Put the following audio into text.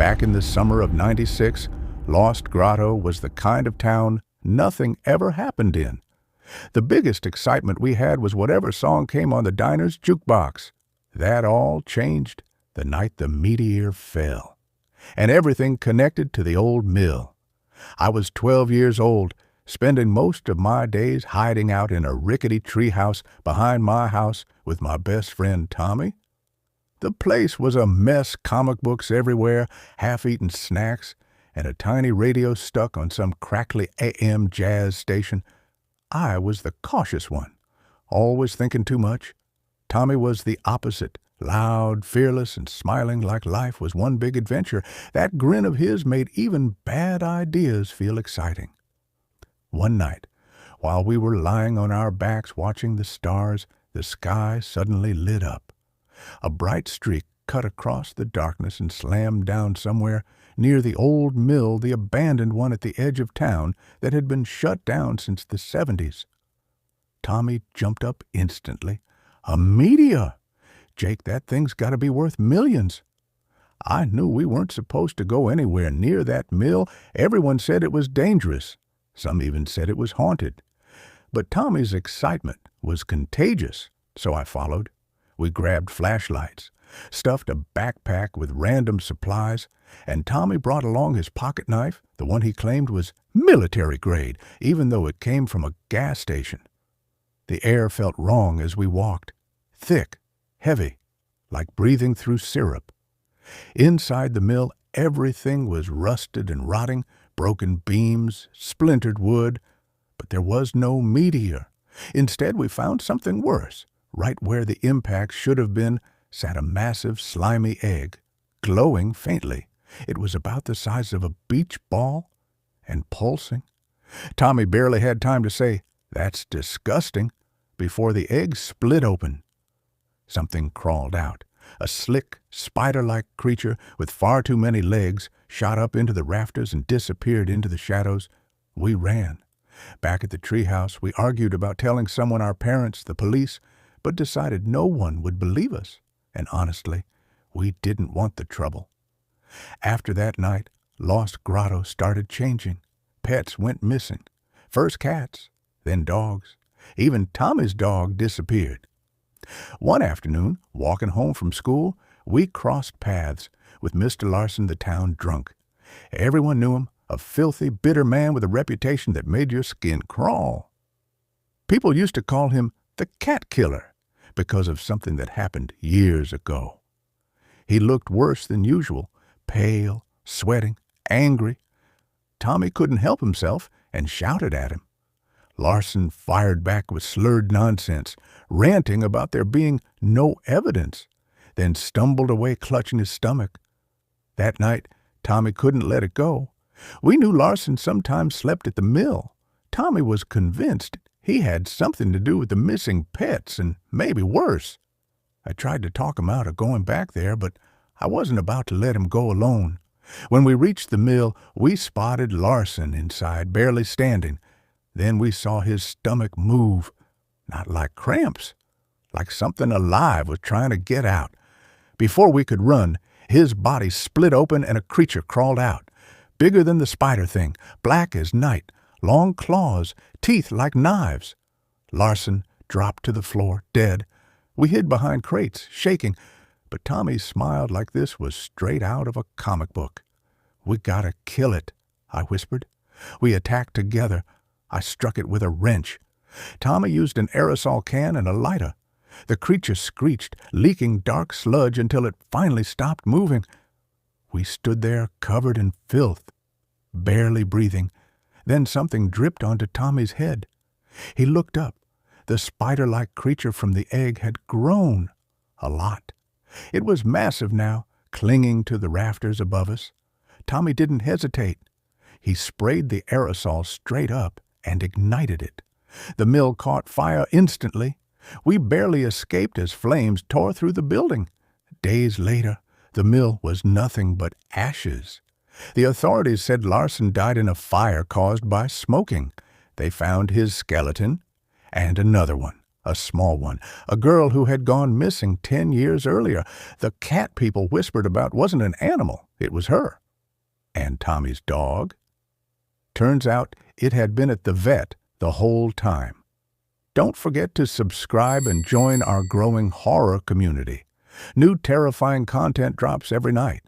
Back in the summer of '96, Los Grotto was the kind of town nothing ever happened in. The biggest excitement we had was whatever song came on the diner's jukebox. That all changed the night the meteor fell, and everything connected to the old mill. I was 12 years old, spending most of my days hiding out in a rickety treehouse behind my house with my best friend Tommy. The place was a mess, comic books everywhere, half-eaten snacks, and a tiny radio stuck on some crackly AM jazz station. I was the cautious one, always thinking too much. Tommy was the opposite, loud, fearless, and smiling like life was one big adventure. That grin of his made even bad ideas feel exciting. One night, while we were lying on our backs watching the stars, the sky suddenly lit up. A bright streak cut across the darkness and slammed down somewhere near the old mill, the abandoned one at the edge of town that had been shut down since the '70s. Tommy jumped up instantly. A meteor! Jake, that thing's got to be worth millions. I knew we weren't supposed to go anywhere near that mill. Everyone said it was dangerous. Some even said it was haunted. But Tommy's excitement was contagious, so I followed. We grabbed flashlights, stuffed a backpack with random supplies, and Tommy brought along his pocket knife, the one he claimed was military grade, even though it came from a gas station. The air felt wrong as we walked, thick, heavy, like breathing through syrup. Inside the mill, everything was rusted and rotting, broken beams, splintered wood, but there was no meteor. Instead, we found something worse. Right where the impact should have been sat a massive, slimy egg, glowing faintly. It was about the size of a beach ball and pulsing. Tommy barely had time to say, "That's disgusting," before the egg split open. Something crawled out. A slick, spider-like creature with far too many legs shot up into the rafters and disappeared into the shadows. We ran. Back at the treehouse, we argued about telling someone, our parents, the police, but decided no one would believe us, and honestly, we didn't want the trouble. After that night, Los Grotto started changing. Pets went missing. First cats, then dogs. Even Tommy's dog disappeared. One afternoon, walking home from school, we crossed paths with Mr. Larson, the town drunk. Everyone knew him, a filthy, bitter man with a reputation that made your skin crawl. People used to call him the cat killer, because of something that happened years ago. He looked worse than usual, pale, sweating, angry. Tommy couldn't help himself and shouted at him. Larson fired back with slurred nonsense, ranting about there being no evidence, then stumbled away clutching his stomach. That night, Tommy couldn't let it go. We knew Larson sometimes slept at the mill. Tommy was convinced he had something to do with the missing pets, and maybe worse. I tried to talk him out of going back there, but I wasn't about to let him go alone. When we reached the mill, we spotted Larson inside, barely standing. Then we saw his stomach move, not like cramps, like something alive was trying to get out. Before we could run, his body split open and a creature crawled out, bigger than the spider thing, black as night, long claws, teeth like knives. Larson dropped to the floor, dead. We hid behind crates, shaking, but Tommy smiled like this was straight out of a comic book. "We gotta kill it," I whispered. We attacked together. I struck it with a wrench. Tommy used an aerosol can and a lighter. The creature screeched, leaking dark sludge until it finally stopped moving. We stood there covered in filth, barely breathing. Then something dripped onto Tommy's head. He looked up. The spider-like creature from the egg had grown a lot. It was massive now, clinging to the rafters above us. Tommy didn't hesitate. He sprayed the aerosol straight up and ignited it. The mill caught fire instantly. We barely escaped as flames tore through the building. Days later, the mill was nothing but ashes. The authorities said Larson died in a fire caused by smoking. They found his skeleton and another one. A small one, a girl who had gone missing 10 years earlier. The cat people whispered about wasn't an animal, it was her. And Tommy's dog? Turns out it had been at the vet the whole time. Don't forget to subscribe and join our growing horror community. New terrifying content drops every night.